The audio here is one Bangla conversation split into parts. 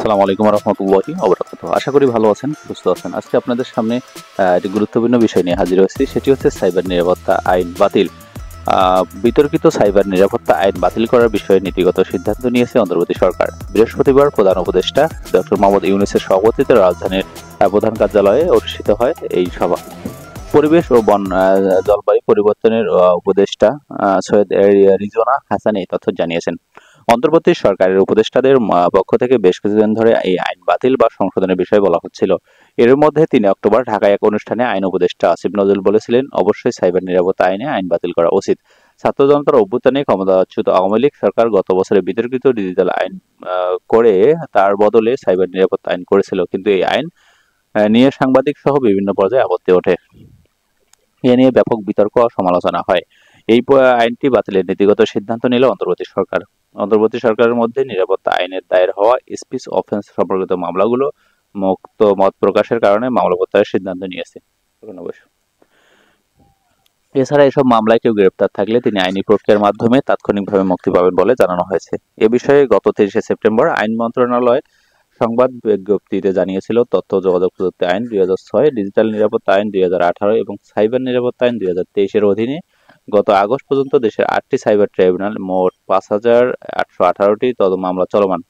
আসসালামু আলাইকুম রহমতুল্লাহি ওবারাকাতুহু। আশা করি ভালো আছেন, সুস্থ আছেন। আজকে আপনাদের সামনে একটি গুরুত্বপূর্ণ বিষয় নিয়ে হাজির হয়েছি, সেটি হচ্ছে সাইবার নিরাপত্তা আইন বাতিল। বিতর্কিত সাইবার নিরাপত্তা আইন বাতিল করার বিষয়ে নীতিগত সিদ্ধান্ত নিয়েছে অন্তর্বর্তী সরকার। বৃহস্পতিবার প্রধান উপদেষ্টা ডক্টর মোহাম্মদ ইউনূসের সভাপতিত্বে রাজধানীর প্রধান কার্যালয়ে অনুষ্ঠিত হয় এই সভা। পরিবেশ ও বন জলবায়ু পরিবর্তনের উপদেষ্টা সৈয়দ রিজওয়ানা হাসান এই তথ্য জানিয়েছেন। অন্তর্বর্তী সরকারের উপদেষ্টাদের পক্ষ থেকে বেশ কিছুদিন ধরে এই আইন বাতিল বা সংশোধনের বিষয়ে বলা হচ্ছিল। এর মধ্যে ৩ অক্টোবর ঢাকায় এক অনুষ্ঠানে আইন উপদেষ্টা আসিফ নজরুল বলেছিলেন, অবশ্যই সাইবার নিরাপত্তা আইনে আইন বাতিল করা উচিত। ছাত্র জনতার অভ্যুত্থানে ক্ষমতাচ্যুত আওয়ামী লীগ সরকার গত বছরে বিতর্কিত ডিজিটাল আইন করে তার বদলে সাইবার নিরাপত্তা আইন করেছিল, কিন্তু এই আইন নিয়ে সাংবাদিক সহ বিভিন্ন পর্যায়ে আপত্তি ওঠে। এ নিয়ে ব্যাপক বিতর্ক ও সমালোচনা হয়। এই আইনটি বাতিলের নীতিগত সিদ্ধান্ত নিল অন্তর্বর্তী সরকার। অন্তর্বর্তী সরকারের মধ্যে নিরাপত্তা আইনের দায়ের হওয়া স্পিচ অফেন্স সম্পর্কিত মামলাগুলো মুক্ত মত প্রকাশের কারণে মামলা প্রত্যাহারের সিদ্ধান্ত নিয়েছে। এছাড়া এসব মামলায় কেউ গ্রেপ্তার থাকলে তিনি আইনি প্রক্রিয়ার মাধ্যমে তাৎক্ষণিকভাবে মুক্তি পাবেন বলে জানানো হয়েছে। এ বিষয়ে গত ৩০ সেপ্টেম্বর আইন মন্ত্রণালয় সংবাদ বিজ্ঞপ্তিতে জানিয়েছিল, তথ্য যোগাযোগ প্রযুক্তি আইন ২০০৬, ডিজিটাল নিরাপত্তা আইন ২০১৮ এবং সাইবার নিরাপত্তা আইন ২০২৩-এর অধীনে গত আগস্ট পর্যন্ত দেশের ৮টি সাইবার ট্রাইব্যুনাল মোট ৫,৮১৮টি মামলা চলমান।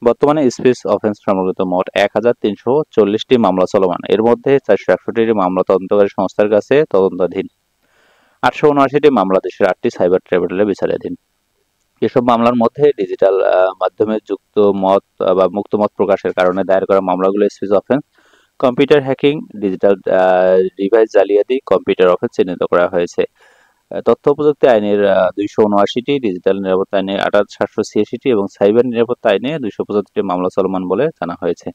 বর্তমানে স্পিচ অফেন্স সম্পর্কিত মোট ১,৩৪০টি মামলা চলমান। এর মধ্যে ৪৬১টি মামলা তদন্তকারী সংস্থার কাছে তদন্তাধীন। ৮৭৯টি মামলা দেশের ৮টি সাইবার ট্রাইব্যুনালে বিচারাধীন। এসব মামলার মধ্যে ডিজিটাল মাধ্যমে যুক্ত মত বা মুক্ত মত প্রকাশের কারণে দায়ের করা মামলাগুলো speech offence, computer hacking, digital device জালিয়াতি, কম্পিউটার অফেন্স চিহ্নিত করা হয়েছে। তথ্য প্রযুক্তি আইনের ২৭৯টি, ডিজিটাল নিরাপত্তা আইনে ৭৮৬টি এবং সাইবার নিরাপত্তা আইনে ২৭৫টি মামলা চলমান বলে জানা হয়েছে।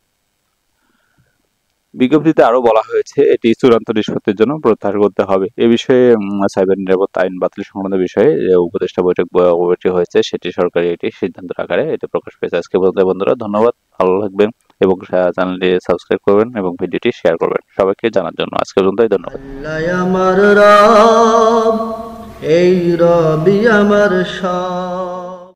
বিজ্ঞপ্তিতে আরও বলা হয়েছে, এটি চূড়ান্ত নিষ্পত্তির জন্য প্রত্যাহার করতে হবে। এ বিষয়ে সাইবার নিরাপত্তা আইন বাতিল সংক্রান্ত বিষয়ে উপদেষ্টা বৈঠক হয়েছে, সেটি সরকারি এটি সিদ্ধান্ত আকারে এটি প্রকাশ পেয়েছে। আজকে পর্যন্ত বন্ধুরা, ধন্যবাদ, ভালো থাকবেন এবং চ্যানেলটি সাবস্ক্রাইব করবেন এবং ভিডিওটি শেয়ার করবেন সবাইকে জানার জন্য। আজকে পর্যন্তই, ধন্যবাদ। এই রবি আমার সব।